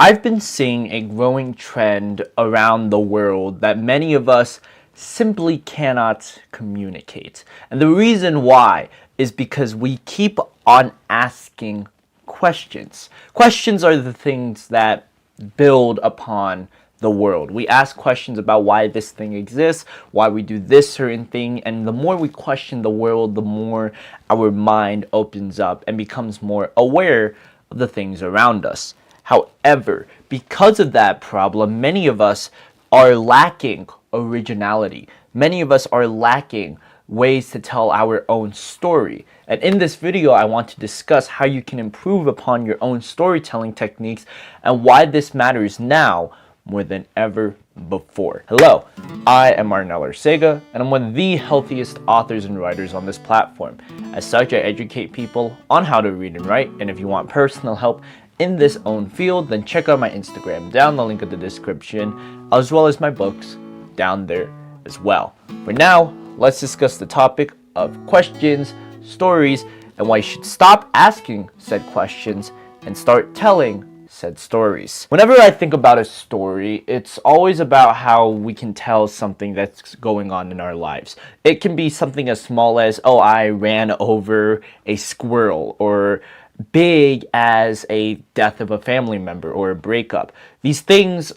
I've been seeing a growing trend around the world that many of us simply cannot communicate. And the reason why is because we keep on asking questions. Questions are the things that build upon the world. We ask questions about why this thing exists, why we do this certain thing, and the more we question the world, the more our mind opens up and becomes more aware of the things around us. However, because of that problem, many of us are lacking originality. Many of us are lacking ways to tell our own story. And in this video, I want to discuss how you can improve upon your own storytelling techniques and why this matters now more than ever before. Hello, I am Arnel Arcega, and I'm one of the healthiest authors and writers on this platform. As such, I educate people on how to read and write, and if you want personal help in this own field, then check out my Instagram down the link in the description, as well as my books down there as well. For now, let's discuss the topic of questions, stories, and why you should stop asking said questions and start telling said stories. Whenever I think about a story, it's always about how we can tell something that's going on in our lives. It can be something as small as, oh, I ran over a squirrel, or big as a death of a family member or a breakup. These things,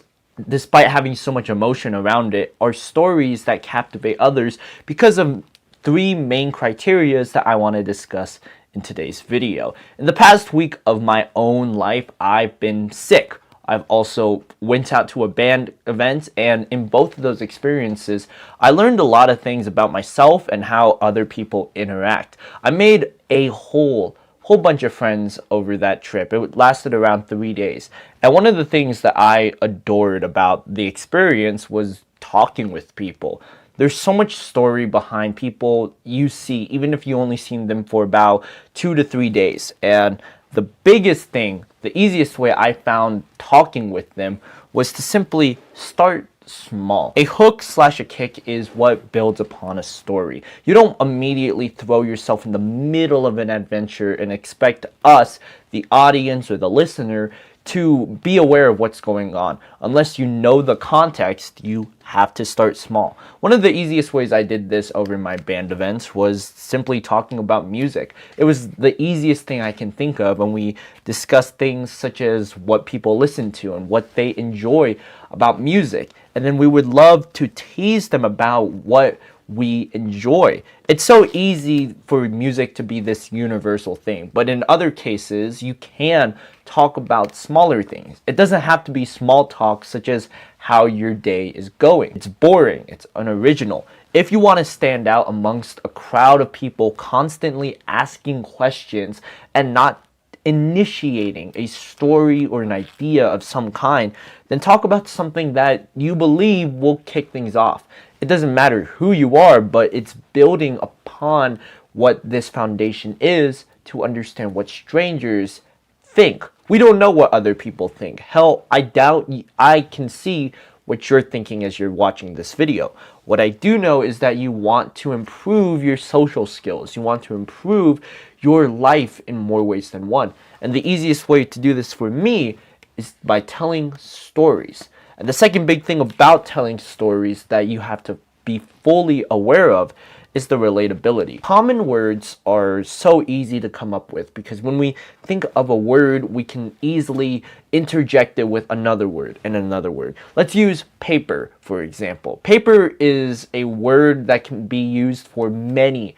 despite having so much emotion around it, are stories that captivate others because of three main criteria that I want to discuss in today's video. In the past week of my own life, I've been sick. I've also went out to a band event, and in both of those experiences, I learned a lot of things about myself and how other people interact. I made a whole bunch of friends over that trip. It lasted around 3 days. And one of the things that I adored about the experience was talking with people. There's so much story behind people you see, even if you only seen them for about 2 to 3 days. And the biggest thing, the easiest way I found talking with them was to simply start small. A hook / a kick is what builds upon a story. You don't immediately throw yourself in the middle of an adventure and expect us, the audience or the listener, to be aware of what's going on. Unless you know the context, you have to start small. One of the easiest ways I did this over my band events was simply talking about music. It was the easiest thing I can think of, and we discussed things such as what people listen to and what they enjoy about music. And then we would love to tease them about what we enjoy. It's so easy for music to be this universal thing, but in other cases, you can talk about smaller things. It doesn't have to be small talk such as how your day is going. It's boring, it's unoriginal. If you want to stand out amongst a crowd of people constantly asking questions and not initiating a story or an idea of some kind, then talk about something that you believe will kick things off. It doesn't matter who you are, but it's building upon what this foundation is to understand what strangers think. We don't know what other people think. Hell, I doubt I can see what you're thinking as you're watching this video. What I do know is that you want to improve your social skills. You want to improve your life in more ways than one. And the easiest way to do this for me is by telling stories. And the second big thing about telling stories that you have to be fully aware of is the relatability. Common words are so easy to come up with because when we think of a word, we can easily interject it with another word and another word. Let's use paper, for example. Paper is a word that can be used for many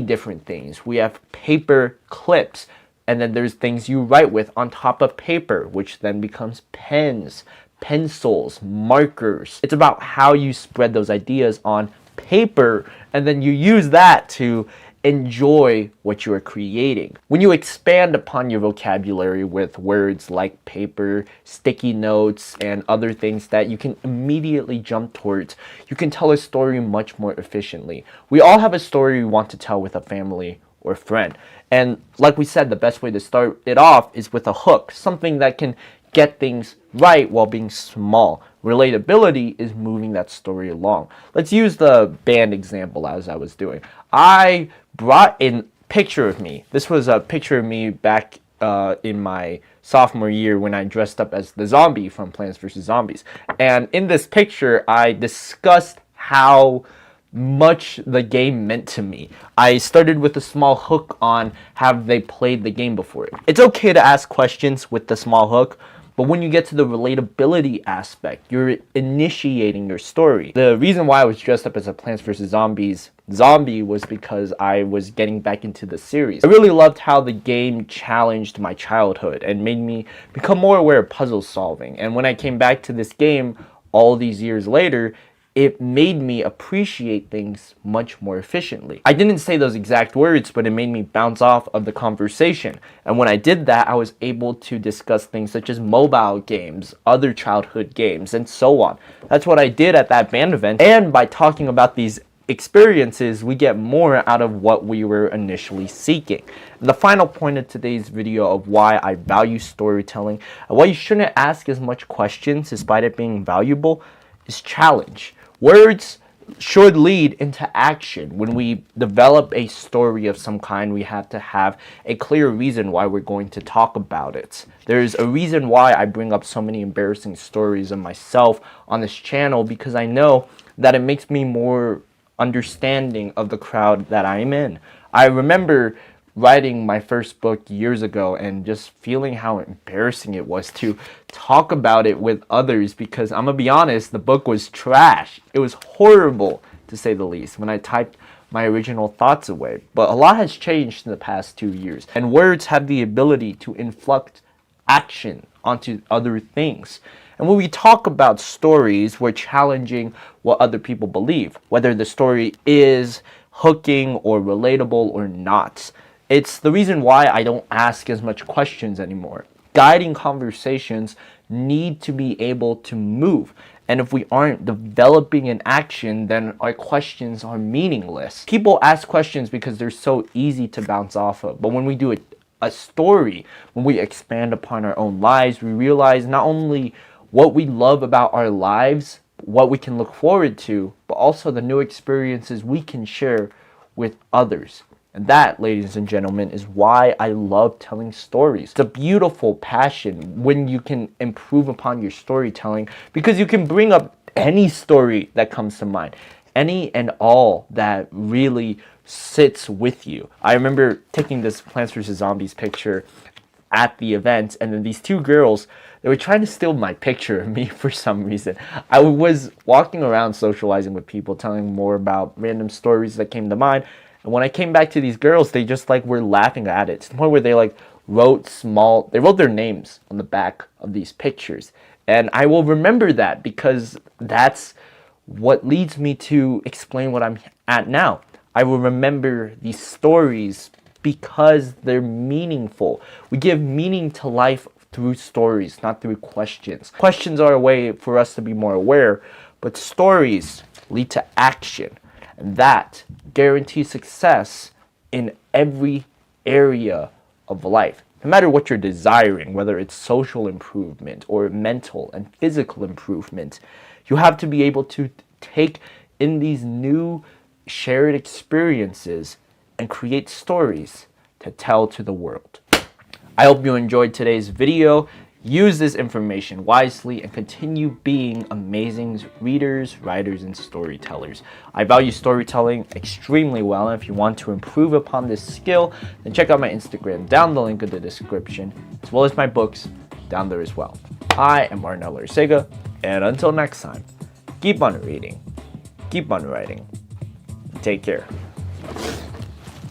different things. We have paper clips, and then there's things you write with on top of paper, which then becomes pens, pencils, markers. It's about how you spread those ideas on paper, and then you use that to enjoy what you are creating. When you expand upon your vocabulary with words like paper, sticky notes, and other things that you can immediately jump towards, you can tell a story much more efficiently. We all have a story we want to tell with a family or friend. And like we said, the best way to start it off is with a hook, something that can get things right while being small. Relatability is moving that story along. Let's use the band example as I was doing. I brought in a picture of me. This was a picture of me back in my sophomore year when I dressed up as the zombie from Plants vs. Zombies. And in this picture, I discussed how much the game meant to me. I started with a small hook on have they played the game before. It's okay to ask questions with the small hook, but when you get to the relatability aspect, you're initiating your story. The reason why I was dressed up as a Plants vs. Zombies zombie was because I was getting back into the series. I really loved how the game challenged my childhood and made me become more aware of puzzle solving. And when I came back to this game all these years later, it made me appreciate things much more efficiently. I didn't say those exact words, but it made me bounce off of the conversation. And when I did that, I was able to discuss things such as mobile games, other childhood games, and so on. That's what I did at that band event. And by talking about these experiences, we get more out of what we were initially seeking. And the final point of today's video of why I value storytelling and why you shouldn't ask as much questions despite it being valuable is challenge. Words should lead into action. When we develop a story of some kind, we have to have a clear reason why we're going to talk about it. There's a reason why I bring up so many embarrassing stories of myself on this channel, because I know that it makes me more understanding of the crowd that I'm in. I remember writing my first book years ago and just feeling how embarrassing it was to talk about it with others, because I'm gonna be honest, the book was trash. It was horrible, to say the least, when I typed my original thoughts away. But a lot has changed in the past 2 years, and words have the ability to inflect action onto other things. And when we talk about stories, we're challenging what other people believe, whether the story is hooking or relatable or not. It's the reason why I don't ask as much questions anymore. Guiding conversations need to be able to move. And if we aren't developing an action, then our questions are meaningless. People ask questions because they're so easy to bounce off of. But when we do a story, when we expand upon our own lives, we realize not only what we love about our lives, what we can look forward to, but also the new experiences we can share with others. And that, ladies and gentlemen, is why I love telling stories. It's a beautiful passion when you can improve upon your storytelling, because you can bring up any story that comes to mind, any and all that really sits with you. I remember taking this Plants vs. Zombies picture at the event, and then these two girls, they were trying to steal my picture of me for some reason. I was walking around socializing with people, telling more about random stories that came to mind. And when I came back to these girls, they just were laughing at it. To the point where they wrote their names on the back of these pictures. And I will remember that, because that's what leads me to explain what I'm at now. I will remember these stories because they're meaningful. We give meaning to life through stories, not through questions. Questions are a way for us to be more aware, but stories lead to action. And that guarantees success in every area of life. No matter what you're desiring, whether it's social improvement or mental and physical improvement, you have to be able to take in these new shared experiences and create stories to tell to the world. I hope you enjoyed today's video. Use this information wisely and continue being amazing readers, writers, and storytellers. I value storytelling extremely well, and if you want to improve upon this skill, then check out my Instagram down the link in the description, as well as my books down there as well. I am Arnel Arcega, and until next time, keep on reading, keep on writing, take care.